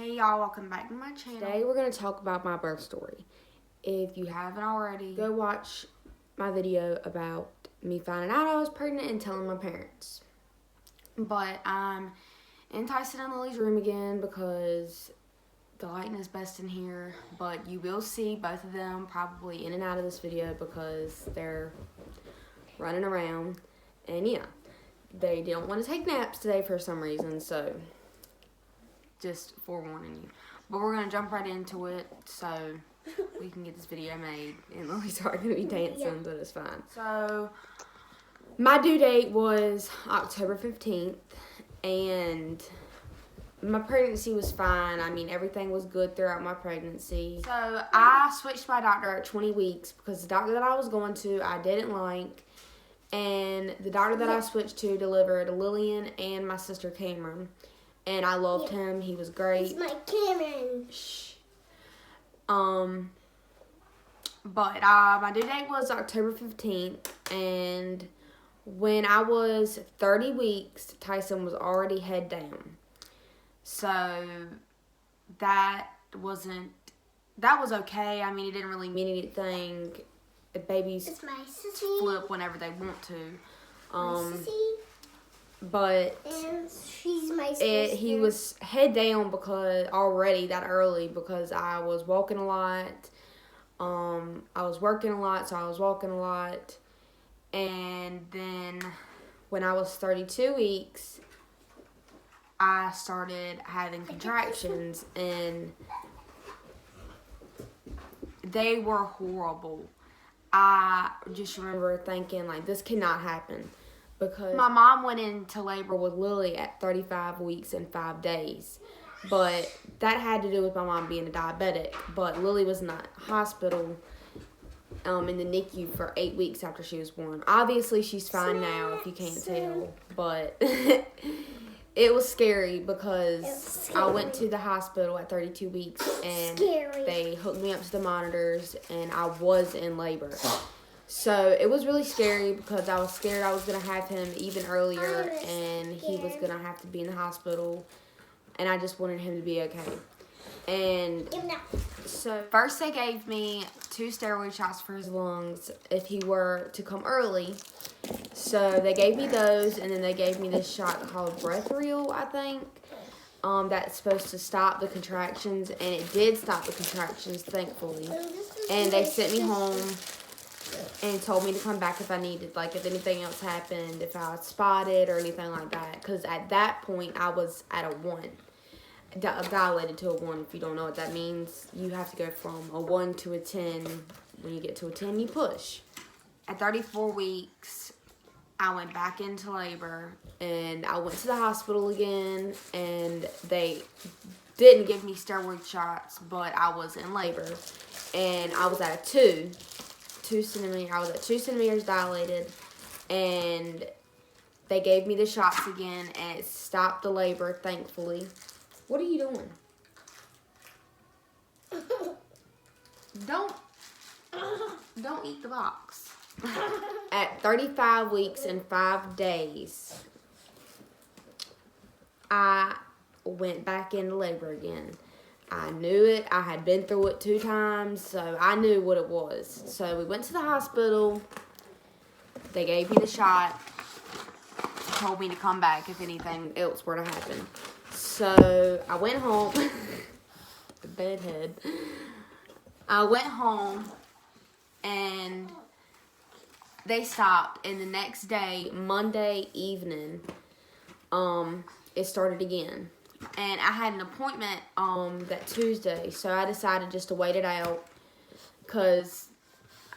Hey y'all, welcome back to my channel. Today we're going to talk about my birth story. If you Haven't already, go watch my video about me finding out I was pregnant and telling my parents. but I'm in Tyson and Lily's room again because the lighting is best in here. But you will see both of them probably In and out of this video because they're running around. And yeah, they don't want to take naps today for some reason, so just forewarning you. But we're gonna jump right into it so we can get this video made. And Lily's already going to be dancing, but it's fine. So My due date was October 15th, and my pregnancy was fine. I mean, everything was good throughout my pregnancy. So I switched my doctor At 20 weeks because the doctor that I was going to, I didn't like. And the doctor that I switched to delivered Lillian and my sister Cameron. And I loved him. He was great. It's my Cameron. Shh. but My due date was October 15th. And when I was 30 weeks, Tyson was already head down. so that was okay. I mean, it didn't really mean Anything. Babies It's my sissy. flip whenever they want to. My sissy. But And she's my sister. he was head down because already that early because I was walking a lot. I was working a lot, so I was walking a lot. And then When I was 32 weeks, I started having contractions, and they were horrible. I just remember thinking like this cannot happen because my mom went into labor with Lily at 35 weeks and 5 days. But that had to do with my mom being a diabetic. But Lily was in the hospital in the NICU for 8 weeks after she was born. Obviously, she's fine now, if you can't tell. But it was scary because I went to the hospital at 32 weeks and they hooked me up to the monitors and I was in labor. So it was really scary because I was scared I was going to have him even earlier and he was going to have to be in the hospital. And I just wanted him to be okay. And so first they gave me 2 steroid shots for his lungs if he were to come early. So they gave me those, and then they gave me this shot called Breathril, I think. That's supposed to stop the contractions, and it did stop the contractions, thankfully. And they sent me home and told me to come back if I needed, like if anything else happened, if I was spotted or anything like that. Because at that point, I was at a 1. Dilated to a 1. If you don't know what that means, you have to go from a 1 to a 10. When you get to a 10, you push. At 34 weeks, I went back into labor. And I went to the hospital again, and they didn't give me steroid shots, but I was in labor. And I was at a 2 centimeters. I was at 2 centimeters dilated, and they gave me the shots again, and it stopped the labor, thankfully. What are you doing? Don't eat the box. At 35 weeks and 5 days, I went back into labor again. I knew it. I had been through it 2 times, so I knew what it was. So we went to the hospital. They gave me the shot. Told me to come back if anything. Else were to happen. So I went home. Bedhead. I went home and they stopped, and the next day, Monday evening, it started again. and I had an appointment. That Tuesday, so I decided just to wait it out because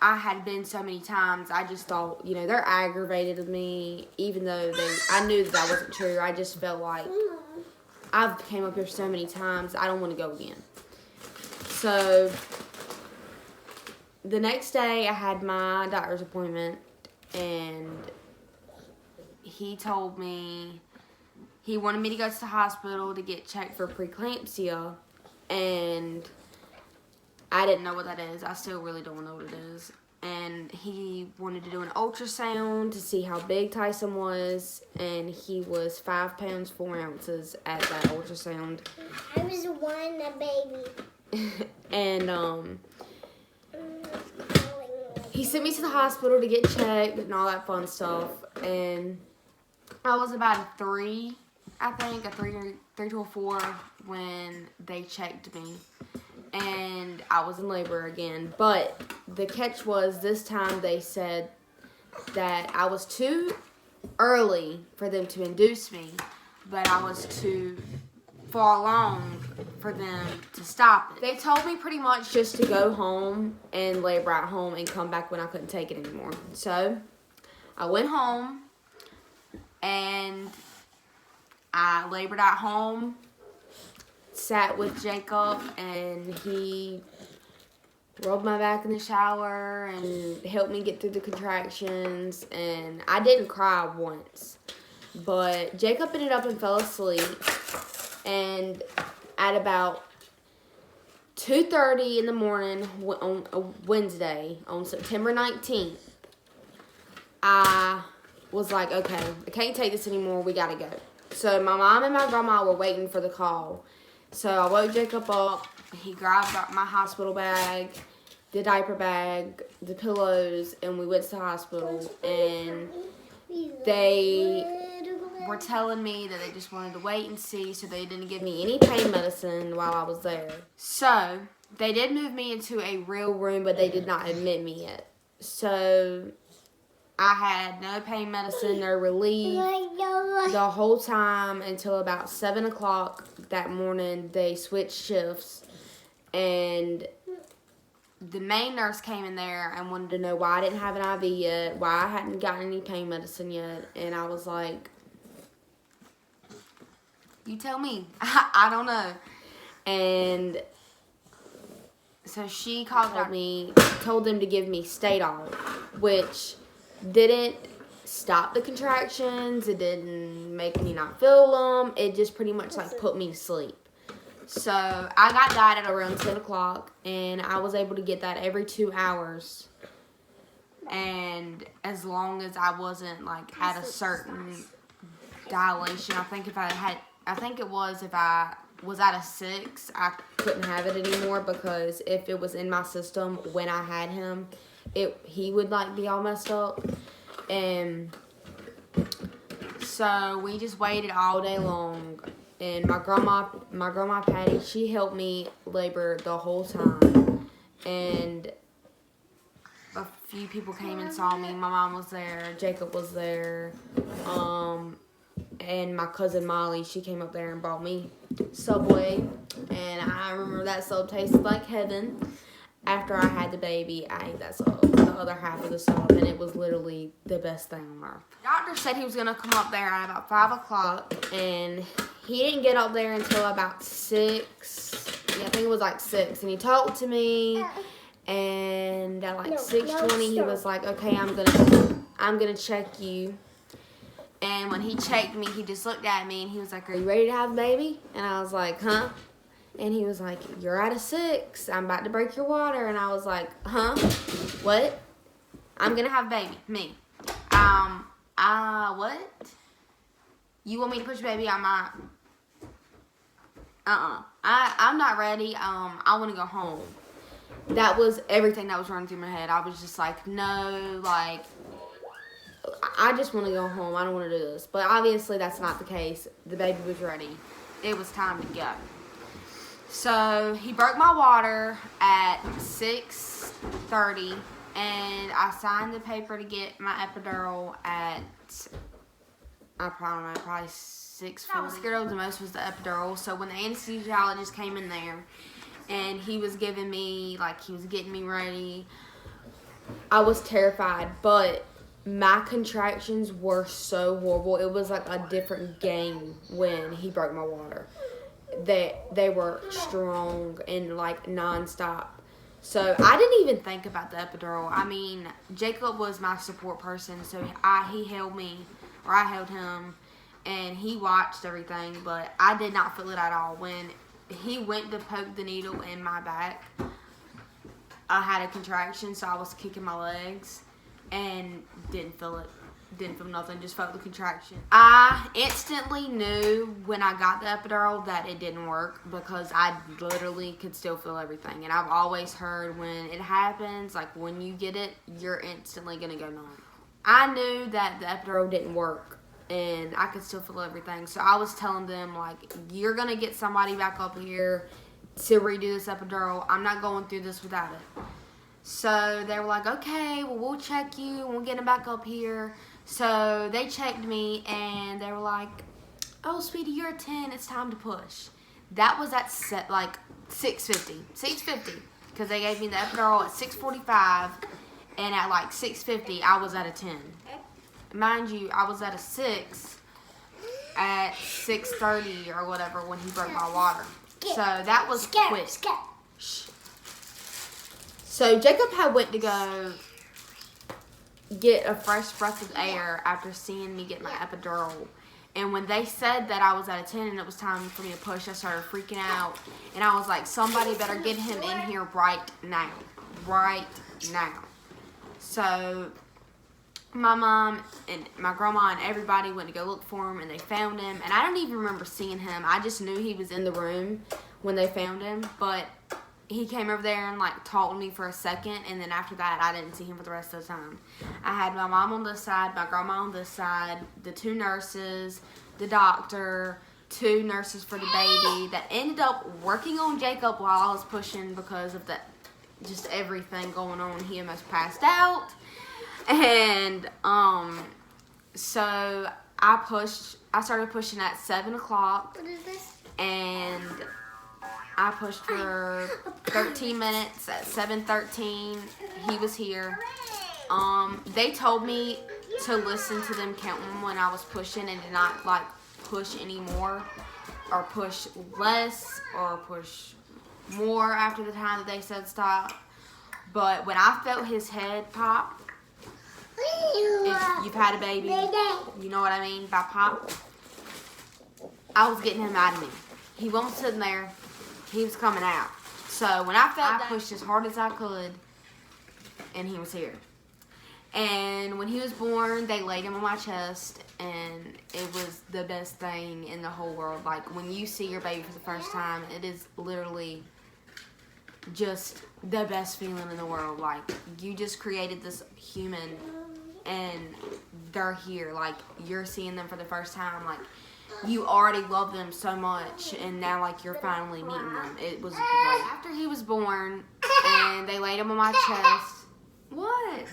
I had been so many times. I just thought, they're aggravated with me, even though I knew that wasn't true. I just felt like I've came up here so many times, I don't want to go again. So the next day, I had my doctor's appointment, and He told me he wanted me to go to the hospital to get checked for preeclampsia, and I didn't know what that is. I still really don't know what it is. and he wanted to do an ultrasound to see how big Tyson was, and he was 5 pounds 4 ounces at that ultrasound. I was a baby. And he sent me to the hospital to get checked and all that fun stuff. And I was about a 3, I think, a 3 to a 4 when they checked me. and I was in labor again. But the catch was this time they said that I was too early for them to induce me, but I was too far along for them to stop it. They told me pretty much just to go home and labor at home and come back when I couldn't take it anymore. So I went home and I labored at home, sat with Jacob, and he rolled my back in the shower and helped me get through the contractions. And I didn't cry once, but Jacob ended up and fell asleep. And at about 2:30 in the morning on a Wednesday, on September 19th, I was like, okay, I can't take this anymore. We got to go. So my mom and my grandma were waiting for the call. So I woke Jacob up. He grabbed up my hospital bag, the diaper bag, the pillows, and we went to the hospital. And they were telling me that they just wanted to wait and see, so they didn't give me any pain medicine while I was there. So they did move me into a real room, but they did not admit me yet. So I had no pain medicine, no relief the whole time until about 7 o'clock that morning. They switched shifts, and the main nurse came in there and wanted to know why I didn't have an IV yet, why I hadn't gotten any pain medicine yet. And I was like, you tell me. I don't know. And so she called me, told them to give me Stadol, which didn't stop the contractions. It didn't make me not feel them. It just pretty much like put me to sleep. So I got that at around 10 o'clock, and I was able to get that every 2 hours. And as long as I wasn't like at a certain dilation, I think if I was at a 6, I couldn't have it anymore, because if it was in my system when I had him, he would like be all messed up. And so we just waited all day long. And my grandma Patty, she helped me labor the whole time. And a few people came and saw me. My mom was there, Jacob was there, and my cousin Molly, she came up there and brought me Subway. And I remember that sub tasted like heaven. After I had the baby, I ate that sub, the other half of the sub, and it was literally the best thing on earth. The doctor said he was going to come up there at about 5 o'clock, and he didn't get up there until about 6. Yeah, I think it was like 6. And he talked to me, and at like 6:20, he was like, okay, I'm gonna check you. And when he checked me, he just looked at me, and he was like, are you ready to have a baby? And I was like, huh? And he was like, you're at a 6. I'm about to break your water. And I was like, huh? What? I'm going to have a baby. Me. What? You want me to push a baby? I'm not ready. I want to go home. That was everything that was running through my head. I was just like, no, like, I just want to go home. I don't want to do this. But obviously that's not the case. The baby was ready. It was time to go. So he broke my water at 6:30, and I signed the paper to get my epidural at, probably 6:40. I was scared of the most was the epidural. So when the anesthesiologist came in there and he was giving me, he was getting me ready, I was terrified. But my contractions were so horrible. It was like a different game when he broke my water. They were strong and like nonstop. So I didn't even think about the epidural. I mean, Jacob was my support person, so he held me, or I held him, and he watched everything, but I did not feel it at all. When he went to poke the needle in my back, I had a contraction, so I was kicking my legs and didn't feel it. Didn't feel nothing, just felt the contraction. I instantly knew when I got the epidural that it didn't work because I literally could still feel everything. And I've always heard when it happens, like when you get it, you're instantly gonna go numb. I knew that the epidural didn't work and I could still feel everything. So I was telling them, like, you're gonna get somebody back up here to redo this epidural. I'm not going through this without it. So they were like, okay, well, we'll check you. We'll get him back up here. So they checked me and they were like, oh, sweetie, you're a 10. It's time to push. That was at 6:50. 6:50. Because they gave me the epidural at 6:45. And at like 6:50, I was at a 10. Mind you, I was at a 6 at 6:30 or whatever when he broke my water. So that was quick. Shh. So Jacob had went to go get a fresh breath of air after seeing me get my epidural. And when they said that I was at a 10 and it was time for me to push, I started freaking out. And I was like, somebody better get him in here right now. Right now. So my mom and my grandma and everybody went to go look for him and they found him. And I don't even remember seeing him. I just knew he was in the room when they found him. But he came over there and like talked to me for a second, and then after that I didn't see him for the rest of the time. I had my mom on this side, my grandma on this side, the 2 nurses, the doctor, 2 nurses for the baby that ended up working on Jacob while I was pushing because of just everything going on. He almost passed out. And so I started pushing at 7 o'clock. What is this? And I pushed for 13 minutes. At 7:13, he was here. They told me to listen to them counting when I was pushing and to not like push anymore or push less or push more after the time that they said stop. But when I felt his head pop, if you've had a baby, you know what I mean by pop, I was getting him out of me. He wasn't sitting there. He was coming out. So when I felt I pushed as hard as I could, and he was here. And when he was born, they laid him on my chest, and it was the best thing in the whole world. Like, when you see your baby for the first time, it is literally just the best feeling in the world. Like, you just created this human, and they're here. Like, you're seeing them for the first time. Like, you already love them so much, and now, like, you're finally meeting them. It was great. After he was born, and they laid him on my chest. What?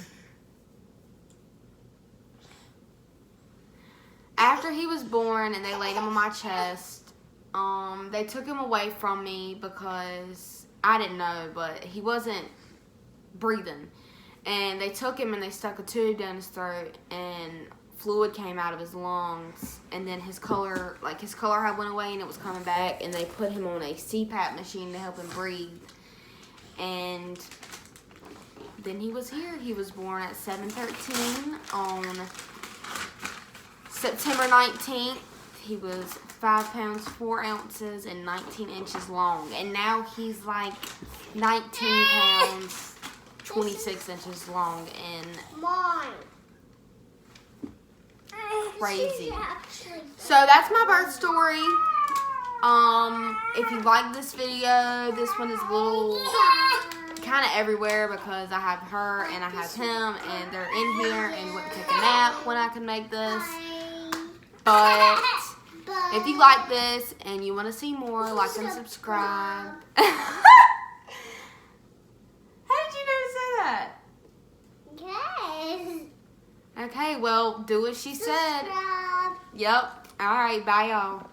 After he was born, and they laid him on my chest, they took him away from me because I didn't know, but he wasn't breathing. And they took him, and they stuck a tube down his throat, and fluid came out of his lungs, and then his color had went away and it was coming back, and they put him on a CPAP machine to help him breathe. And then he was here. He was born at 7:13 on September 19th. He was 5 pounds 4 ounces and 19 inches long, and now he's like 19 pounds 26 inches long and Mine. crazy. So that's my birth story. If you like this video, this one is a little kind of everywhere because I have her and I have him, and they're in here and went to take a nap when I could make this. But if you like this and you want to see more, like and subscribe. How did you know to say that? Yes. Okay, well, do as she said. Subscribe. Yep. All right, bye, y'all.